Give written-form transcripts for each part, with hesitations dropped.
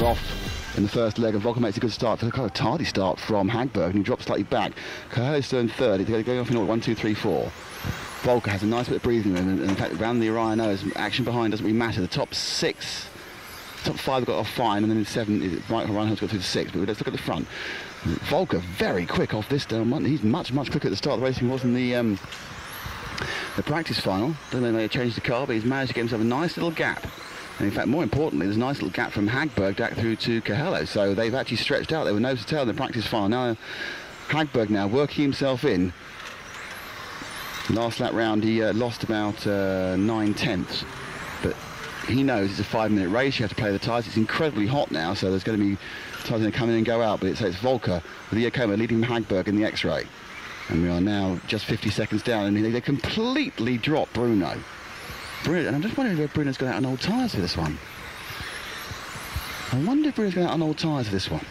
off in the first leg, and Volker makes a good start. For a kind of tardy start from Hagberg, and he drops slightly back. Coelho's still in third. He's going off in order, 1, 2, 3, 4. Volker has a nice bit of breathing room, and in fact, around the Rhino's action behind doesn't really matter. The top 6, top 5 got off fine, and then in 7, Rhino's got through to 6. But let's look at the front. Volker very quick off this down one. He's much quicker at the start of the race than he was in the practice final. Don't know if they changed the car, but he's managed to get himself a nice little gap. And in fact, more importantly, there's a nice little gap from Hagberg back through to Coelho. So they've actually stretched out. They were nose to tail in the practice final. Now Hagberg now working himself in. Last lap round he lost about 9/10, but he knows it's a 5-minute race. You have to play the tyres. It's incredibly hot now, so there's going to be tyres going to come in and go out. But it's Volker with the Iacoma leading Hagberg in the X-ray. And we are now just 50 seconds down, and they completely drop Bruno. And I'm just wondering if Bruno's going out on old tyres for this one. I wonder if Bruno's going out on old tyres for this one.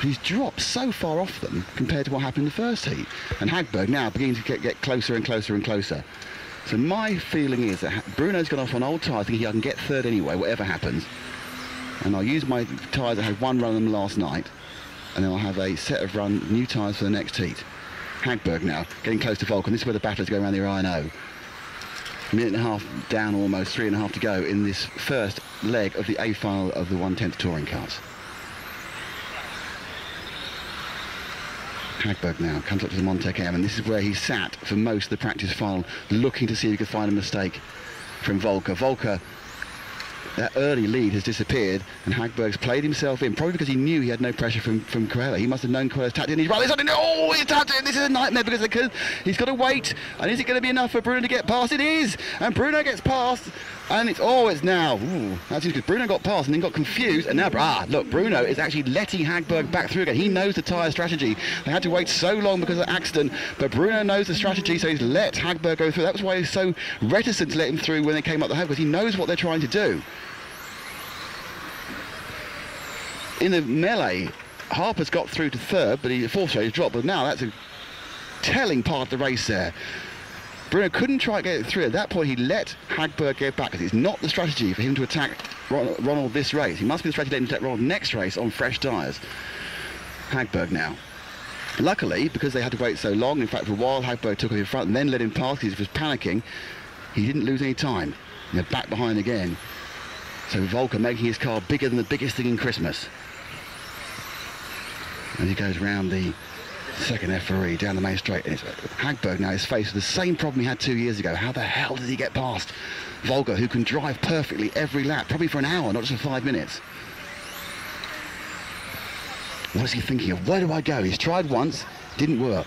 He's dropped so far off them compared to what happened in the first heat. And Hagberg now beginning to get closer and closer and closer. So my feeling is that Bruno's gone off on old tyres, thinking I can get third anyway, whatever happens. And I'll use my tyres. I had one run on them last night, and then I'll have a set of new tyres for the next heat. Hagberg now getting close to Volker. This is where the battlers go around the Rhino. A minute and a half down, almost 3.5 to go in this first leg of the A final of the 1/10 touring cars. Hagberg now comes up to the Montec M, and this is where he sat for most of the practice final, looking to see if he could find a mistake from Volker. Volker, that early lead has disappeared, and Hagberg's played himself in, probably because he knew he had no pressure from Coelho. He must have known Coelho's tapped in. He's right, oh, he's tapped in. This is a nightmare because he's got to wait. And is it going to be enough for Bruno to get past? It is, and Bruno gets past, and it's now. Ooh, that's because Bruno got past and then got confused, and now look, Bruno is actually letting Hagberg back through again. He knows the tyre strategy. They had to wait so long because of the accident, but Bruno knows the strategy, so he's let Hagberg go through. That was why he's so reticent to let him through when they came up the hill, because he knows what they're trying to do. In the melee, Harper's got through to third, but fourth he's dropped. But now that's a telling part of the race there. Bruno couldn't try to get it through. At that point, he let Hagberg get back, because it's not the strategy for him to attack Ronald this race. He must be the strategy to attack Ronald next race on fresh tyres. Hagberg now. Luckily, because they had to wait so long, in fact, for a while, Hagberg took him in front and then let him pass because he was panicking. He didn't lose any time. They're back behind again. So Volker making his car bigger than the biggest thing in Christmas. And he goes round the second FRE down the main straight. And Hagberg now is faced with the same problem he had 2 years ago. How the hell did he get past Volker, who can drive perfectly every lap, probably for an hour, not just for 5 minutes? What is he thinking of? Where do I go? He's tried once, didn't work.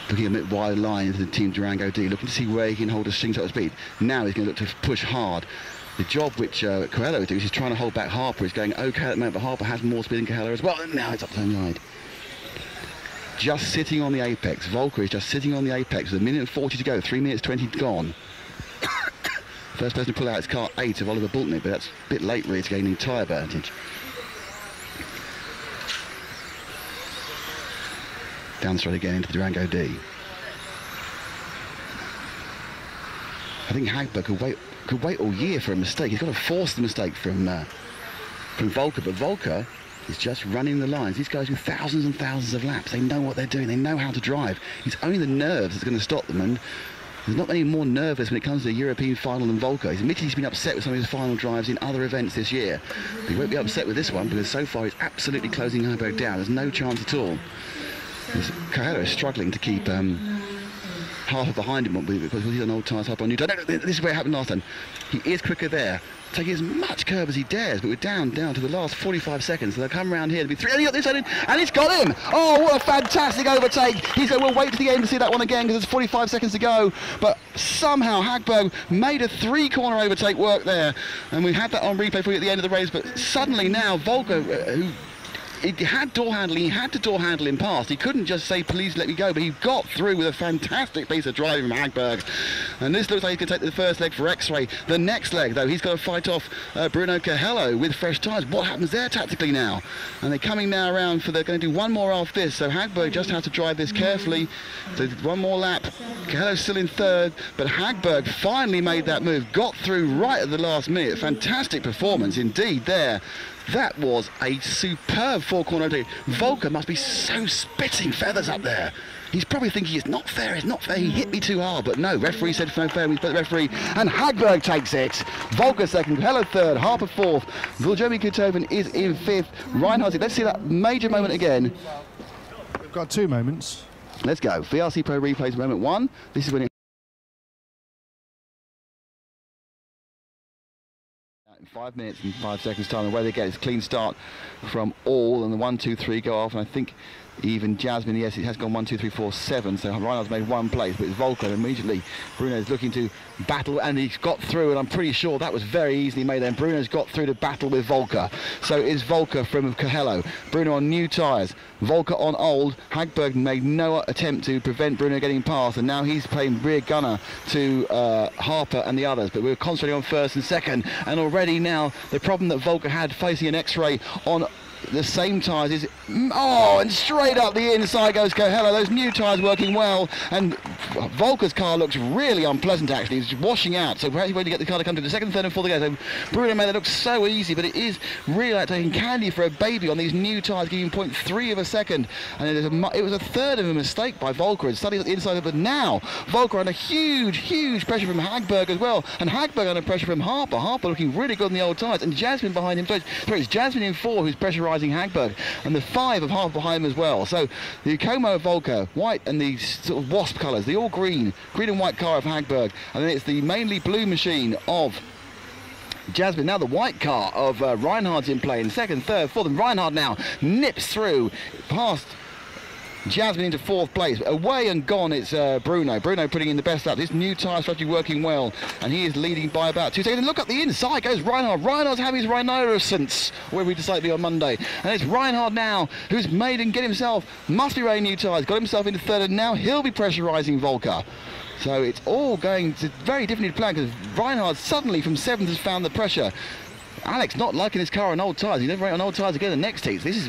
Looking a bit wide line into the Team Durango D, looking to see where he can hold a same sort of speed. Now he's going to look to push hard. The job which Coelho does is trying to hold back Harper. He's going okay at the moment, but Harper has more speed than Coelho as well. And now it's up the side. Just sitting on the apex. Volker is just sitting on the apex with 1:40 to go, 3 minutes 20 gone. First person to pull out his car 8 of Oliver Bultnick, but that's a bit late really to gain tyre advantage. Down straight again into the Durango D. I think Hagberg could wait all year for a mistake. He's got to force the mistake from Volker, but Volker is just running the lines. These guys do thousands and thousands of laps. They know what they're doing. They know how to drive. It's only the nerves that's going to stop them, and there's not many more nervous when it comes to the European final than Volker. He's admitted he's been upset with some of his final drives in other events this year. But he won't be upset with this one, because so far he's absolutely closing Hagberg down. There's no chance at all. Coelho is struggling to keep Harper behind him because he's on old tyres, Harper on new tyres. This is where it happened last time. He is quicker there, taking as much curb as he dares, but we're down to the last 45 seconds. So they'll come around here to be 3, and he got this side in, and it's got him! Oh, what a fantastic overtake! He's going, we'll wait to the end to see that one again, because there's 45 seconds to go. But somehow Hagberg made a 3-corner overtake work there, and we had that on replay for you at the end of the race. But suddenly now Volker, who he had door handling, he had to door handle him past. He couldn't just say, please let me go, but he got through with a fantastic piece of driving from Hagberg. And this looks like he's going to take the first leg for X-Ray. The next leg, though, he's got to fight off Bruno Coelho with fresh tyres. What happens there tactically now? And they're coming now around they're going to do one more after this, so Hagberg just has to drive this carefully. So one more lap. Coelho's still in third, but Hagberg finally made that move, got through right at the last minute. Fantastic performance indeed there. That was a superb four-corner day. Volker must be so spitting feathers up there. He's probably thinking, it's not fair, he hit me too hard. But no, referee said no fair, we put the referee, and Hagberg takes it. Volker second, Coelho third, Harper fourth, Viljomi Kutoven is in fifth, Reinhardt. Let's see that major moment again. We've got two moments. Let's go. VRC Pro replays moment one. This is when it 5 minutes and 5 seconds time, and where they get is clean start from all, and the 1, 2, 3 go off, and I think even Jasmine, yes, it has gone 1, 2, 3, 4, 7, so Reinhardt's made one place, but it's Volker, and immediately Bruno's looking to battle, and he's got through, and I'm pretty sure that was very easily made then. Bruno's got through to battle with Volker. So it's Volker from Coelho. Bruno on new tyres, Volker on old. Hagberg made no attempt to prevent Bruno getting past, and now he's playing rear gunner to Harper and the others, but we're concentrating on first and second, and already now the problem that Volker had facing an X-ray on the same tyres is, and straight up the inside goes Coelho. Those new tyres working well, and Volker's car looks really unpleasant actually. He's washing out, so perhaps he's waiting to get the car to come to the second, third and fourth again. So Bruno made that look so easy, but it is really like taking candy for a baby on these new tyres, giving 0.3 of a second, and it was a third of a mistake by Volker, and suddenly at the inside, but now Volker under huge pressure from Hagberg as well, and Hagberg under pressure from Harper. Harper looking really good on the old tyres, and Jasmine behind him. So it's Jasmine in 4 who's pressurising Hagberg, and the 5 of Harper behind him as well. So the Como Volker, white and the sort of wasp colours, the all green and white car of Hagberg, and then it's the mainly blue machine of Jasmine. Now the white car of Reinhardt's in play in second, third, fourth, and Reinhardt now nips through past Jasmine into 4th place. Away and gone, it's Bruno. Bruno putting in the best lap. This new tyre strategy working well, and he is leading by about 2 seconds. And look up the inside goes Reinhardt. Reinhardt's having his rhinoceros, where we decide to be on Monday. And it's Reinhardt now who's made and get himself, must be running new tyres, got himself into third, and now he'll be pressurising Volker. So it's all going to very different plan, because Reinhardt suddenly from 7th has found the pressure. Alex not liking his car on old tyres. He never ran on old tyres again the next heat. This is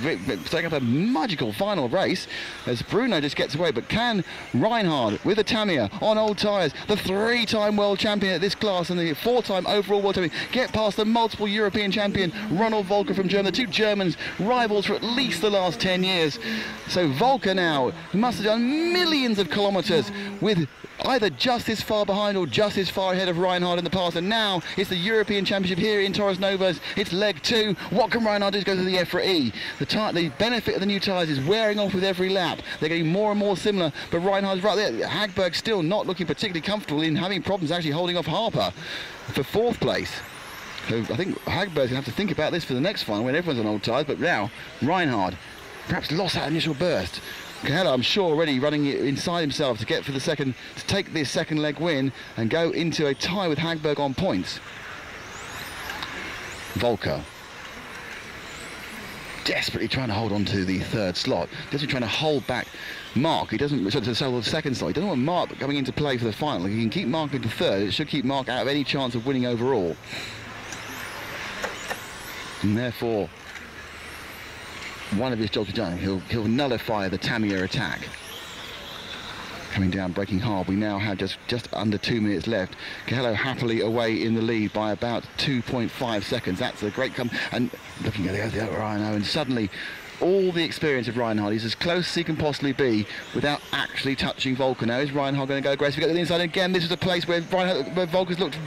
setting up a magical final race as Bruno just gets away. But can Reinhardt with a Tamiya on old tyres, the 3-time world champion at this class and the 4-time overall world champion, get past the multiple European champion Ronald Volker from Germany, the 2 Germans rivals for at least the last 10 years. So Volker now must have done millions of kilometres with either just this far behind or just this far ahead of Reinhardt in the past, and now it's the European Championship here in Torres Novas. It's leg 2. What can Reinhardt do to go to the F for E? The benefit of the new tyres is wearing off with every lap. They're getting more and more similar, but Reinhardt's right there. Hagberg still not looking particularly comfortable in having problems actually holding off Harper for 4th place. So I think Hagberg's going to have to think about this for the next final when everyone's on old tyres, but now Reinhardt perhaps lost that initial burst. Coelho, I'm sure, already running inside himself to get for the second, to take this second leg win and go into a tie with Hagberg on points. Volker desperately trying to hold on to the 3rd slot, desperately trying to hold back Mark. He doesn't, so the 2nd slot. He doesn't want Mark coming into play for the final. If he can keep Mark into 3rd, it should keep Mark out of any chance of winning overall. And therefore, one of his jobs is done. He'll nullify the Tamiya attack. Coming down, braking hard. We now have just under 2 minutes left. Coelho happily away in the lead by about 2.5 seconds. That's a great come. And looking at the other Rhino, and suddenly all the experience of Reinhardt, he's as close as he can possibly be without actually touching Volker. Now is Reinhardt going to go aggressive? Get to the inside again. This is a place where Volker's looked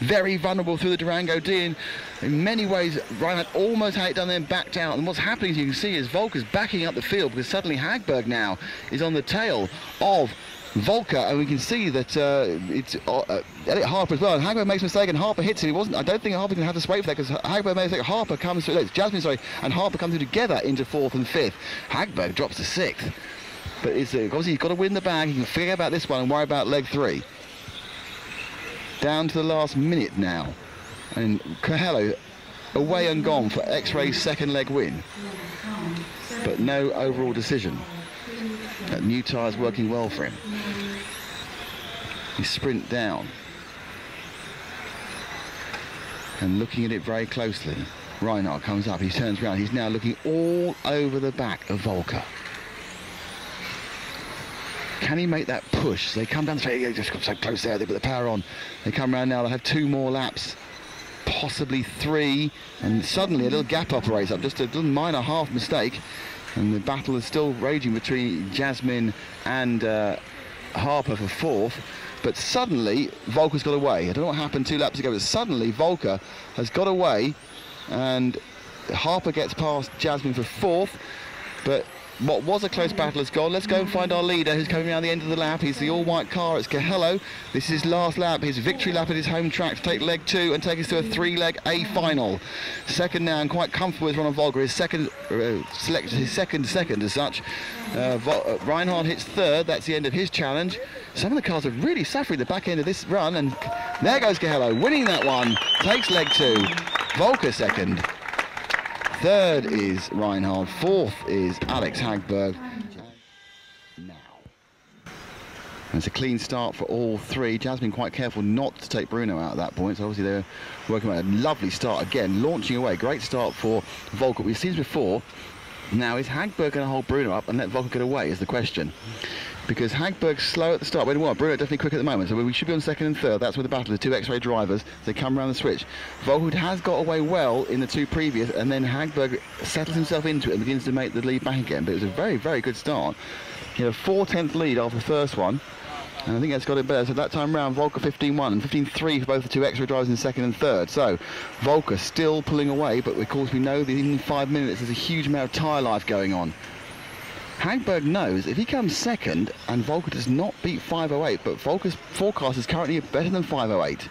very vulnerable through the Durango D. In many ways, Reinhardt almost had it done, then backed out. And what's happening, as you can see, is Volker's backing up the field because suddenly Hagberg now is on the tail of Volker, and we can see that it's Elliot Harper as well. And Hagberg makes a mistake, and Harper hits him. I don't think Harper can have to wait for that because Hagberg made a mistake. Harper comes through. It's Jasmine, sorry, and Harper comes through together into 4th and 5th. Hagberg drops to 6th, but it's obviously he's got to win the bag. He can forget about this one and worry about leg 3. Down to the last minute now, and Coelho away and gone for X-Ray's second leg win, but no overall decision. That new tyre's working well for him. He sprint down and looking at it very closely. Reinhardt comes up, he turns around, he's now looking all over the back of Volker. Can he make that push? So they come down straight, just got so close there, they put the power on. They come around now, they'll have 2 more laps, possibly 3, and suddenly a little gap operates up, just a little minor half mistake, and the battle is still raging between Jasmine and Harper for 4th. But suddenly Volker's got away. I don't know what happened 2 laps ago, but suddenly Volker has got away, and Harper gets past Jasmine for 4th. But what was a close battle has gone. Let's go and find our leader, who's coming around the end of the lap. He's the all-white car. It's Cahello. This is his last lap, his victory lap at his home track to take leg 2 and take us to a 3-leg A final. Second now, and quite comfortable with Ronald Volker. His second second as such. Reinhardt hits 3rd. That's the end of his challenge. Some of the cars are really suffering the back end of this run, and there goes Cahello, winning that one. Takes leg 2. Volker 2nd. 3rd is Reinhardt, 4th is Alex Hagberg. Now, it's a clean start for all 3. Jasmine quite careful not to take Bruno out at that point, so obviously they're working on a lovely start again, launching away. Great start for Volker. We've seen this before. Now, is Hagberg going to hold Bruno up and let Volker get away is the question. Because Hagberg's slow at the start. Bruno definitely quick at the moment, so we should be on 2nd and 3rd. That's where the battle is. 2 X-Ray drivers. They come around the switch. Volker has got away well in the 2 previous, and then Hagberg settles himself into it and begins to make the lead back again. But it was a very, very good start. He had a 4/10 lead after the first one, and I think that's got it better. So that time round, Volker 15-1 and 15-3 for both the 2 X-Ray drivers in 2nd and 3rd. So Volker still pulling away, but of course we know that in 5 minutes there's a huge amount of tyre life going on. Hagberg knows if he comes 2nd and Volker does not beat 5:08, but Volker's forecast is currently better than 5:08.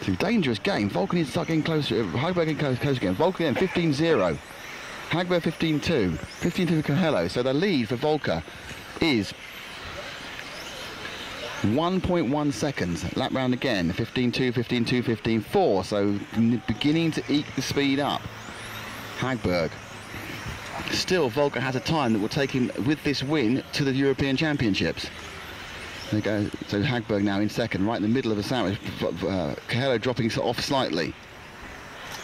It's a dangerous game. Volker needs to start getting closer. Hagberg getting close again. Volker then 15-0. Hagberg 15-2. 15-2 for Cahello. So the lead for Volker is 1.1 seconds. Lap round again. 15-2, 15-2, 15-4. So beginning to eke the speed up. Hagberg. Still, Volker has a time that will take him, with this win, to the European Championships. There you go. So Hagberg now in 2nd, right in the middle of a sandwich. Cahello dropping off slightly.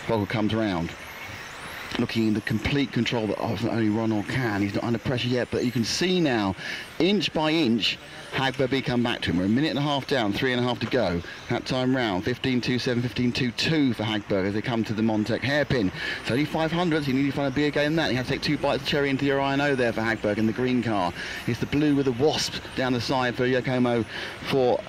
Volker comes around, looking in the complete control that only Ronald can. He's not under pressure yet, but you can see now, inch by inch, Hagberg come back to him. We're a minute and a half down, 3.5 to go. That time round, 15-2-7, 15-2-2 for Hagberg as they come to the Montec hairpin. It's only 500s, he needs to find a bigger game than that. He has to take 2 bites of cherry into your I&O there for Hagberg in the green car. It's the blue with the wasp down the side for Giacomo for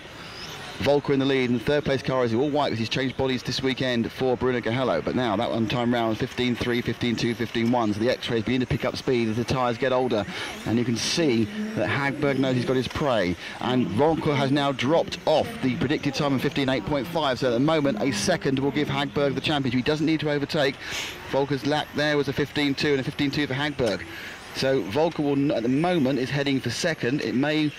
Volker in the lead, and the 3rd place car is all white because he's changed bodies this weekend for Bruno Cahello. But now that one time round 15-3, 15-2, 15-1. So the X-rays begin to pick up speed as the tyres get older, and you can see that Hagberg knows he's got his prey. And Volker has now dropped off the predicted time of 15.8.5. So at the moment, a 2nd will give Hagberg the championship. He doesn't need to overtake. Volker's lap there was a 15-2 and a 15-2 for Hagberg. So Volker will, at the moment, is heading for 2nd. It may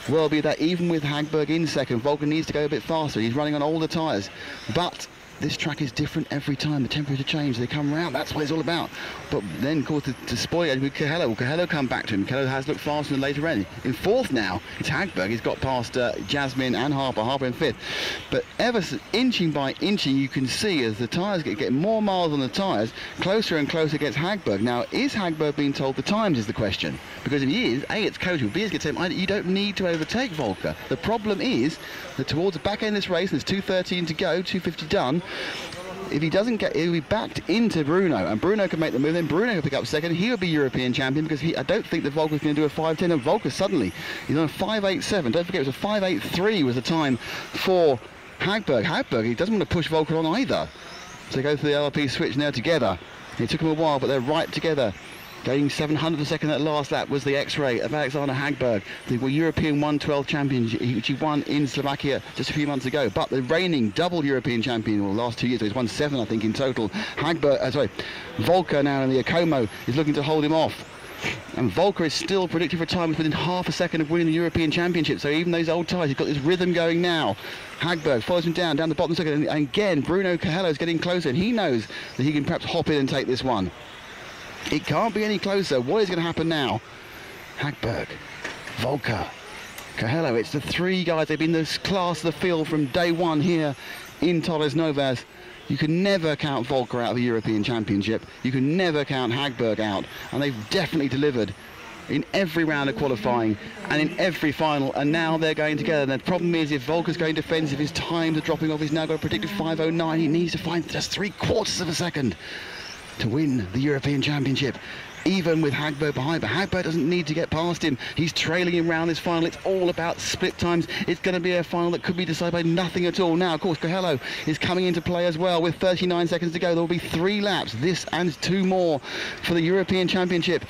well be that even with Hagberg in 2nd, Volker needs to go a bit faster. He's running on older tyres. But this track is different every time. The temperature changes. They come round. That's what it's all about. But then, of course, to spoil it with Cahello. Will Cahello come back to him? Cahello has looked faster in the later end. In 4th now, it's Hagberg. He's got past Jasmine and Harper. Harper in 5th. But ever so inching by inching, you can see as the tyres get more miles on the tyres, closer and closer gets Hagberg. Now, is Hagberg being told the times is the question? Because if he is, A, it's coachable. B, it's going to say, you don't need to overtake Volker. The problem is that towards the back end of this race, and there's 2:13 to go, 2:50 done. If he doesn't get, he'll be backed into Bruno, and Bruno can make the move. Then Bruno can pick up 2nd. He'll be European champion because I don't think that Volker's going to do a 5:10. And Volker suddenly he's on a 5:87. Don't forget, it was a 5:83 was the time for Hagberg. Hagberg, he doesn't want to push Volker on either. So they go through the LRP switch now together. It took them a while, but they're right together. Going 700 a second that last lap was the X-ray of Alexander Hagberg, the European 112 champion, which he won in Slovakia just a few months ago. But the reigning double European champion, well, the last 2 years, he's won 7, I think, in total. Volker now in the Giacomo is looking to hold him off. And Volker is still predicted for a time within half a second of winning the European Championship. So even those old ties, he's got this rhythm going now. Hagberg follows him down the bottom second. And again, Bruno Cahello is getting closer. And he knows that he can perhaps hop in and take this one. It can't be any closer. What is going to happen now? Hagberg, Volker, Cahello. It's the three guys. They've been the class of the field from day one here in Torres Novas. You can never count Volker out of the European Championship. You can never count Hagberg out. And they've definitely delivered in every round of qualifying and in every final. And now they're going together. And the problem is, if Volker's going defensive, his times are dropping off. He's now got a predicted 5:09. He needs to find just 3/4 of a second to win the European Championship, even with Hagberg behind. But Hagberg doesn't need to get past him. He's trailing him round this final. It's all about split times. It's going to be a final that could be decided by nothing at all. Now, of course, Cahello is coming into play as well with 39 seconds to go. There will be 3 laps, this and 2 more for the European Championship.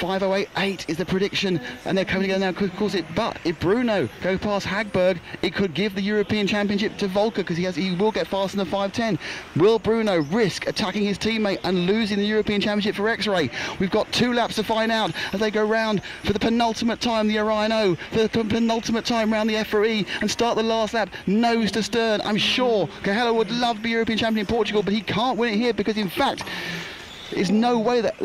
5:08.8 is the prediction, and they're coming together now. Of course, but if Bruno goes past Hagberg, it could give the European Championship to Volker, because he will get fast in the 5:10. Will Bruno risk attacking his teammate and losing the European Championship for X-Ray? We've got 2 laps to find out as they go round for the penultimate time, the Orion O, for the penultimate time round the F4E, and start the last lap nose to stern. I'm sure Cahello would love to be European champion in Portugal, but he can't win it here, because in fact there's no way that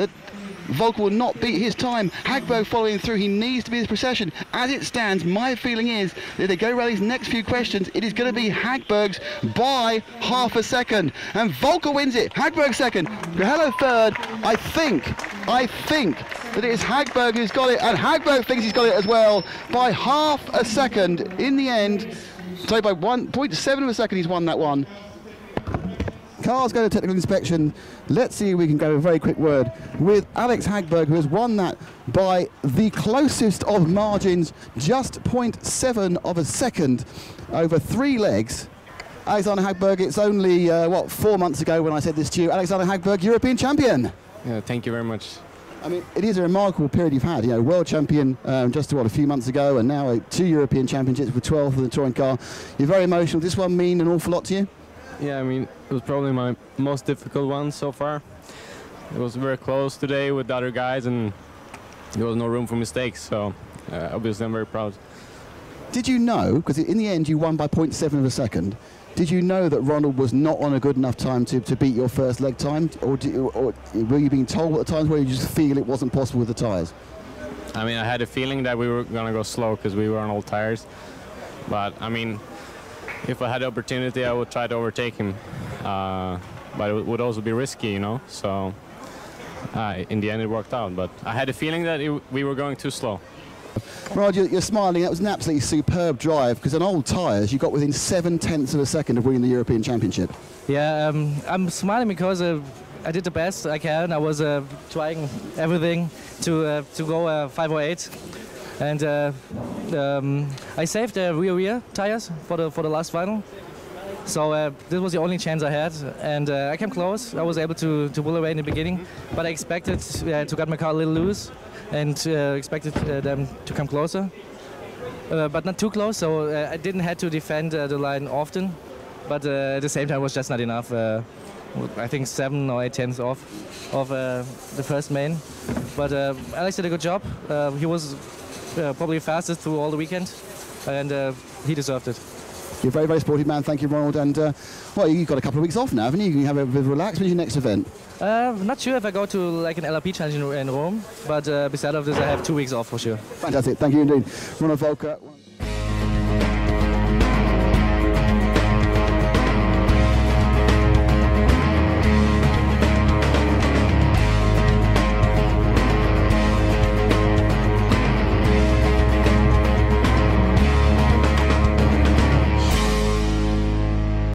Volker will not beat his time. Hagberg following through. He needs to be in this procession. As it stands, my feeling is that if they go around these next few questions, it is going to be Hagberg's by half a second. And Volker wins it. Hagberg second. Cahello third. I think that it is Hagberg who's got it. And Hagberg thinks he's got it as well by half a second. In the end, so by 1.7 of a second, he's won that one. Cars go to technical inspection. Let's see if we can go a very quick word with Alex Hagberg, who has won that by the closest of margins, just 0.7 of a second over 3 legs. Alexander Hagberg, it's only, 4 months ago when I said this to you. Alexander Hagberg, European champion. Yeah, thank you very much. I mean, it is a remarkable period you've had. You know, world champion just a few months ago, and now 2 European championships with 12th in the touring car. You're very emotional. Does this one mean an awful lot to you? Yeah, I mean, it was probably my most difficult one so far. It was very close today with the other guys, and there was no room for mistakes, so obviously I'm very proud. Did you know, because in the end you won by 0.7 of a second, did you know that Ronald was not on a good enough time to beat your first leg time? Or were you being told at the times, where you just feel it wasn't possible with the tyres? I mean, I had a feeling that we were going to go slow because we were on old tires. But, I mean, if I had the opportunity, I would try to overtake him. But it would also be risky, you know. So in the end, it worked out. But I had a feeling that we were going too slow. Rod, you're smiling. That was an absolutely superb drive, because on old tyres, you got within 0.7 of a second of winning the European Championship. Yeah, I'm smiling because I did the best I can. I was trying everything to go 5:08. And I saved the rear tires for the last final. So this was the only chance I had, and I came close. I was able to pull away in the beginning, but I expected to get my car a little loose, and expected them to come closer, but not too close. So I didn't have to defend the line often, but at the same time it was just not enough. I think 7 or 8 tenths off of the first main, but Alex did a good job. He was probably fastest through all the weekend, and he deserved it. You're a very, very sportive man. Thank you, Ronald. And well, you've got a couple of weeks off now, haven't you? You can have a bit of a relax. When's your next event? Not sure if I go to like an LRP challenge in Rome, but besides of this, I have 2 weeks off for sure. Fantastic. Thank you indeed, Ronald Volker.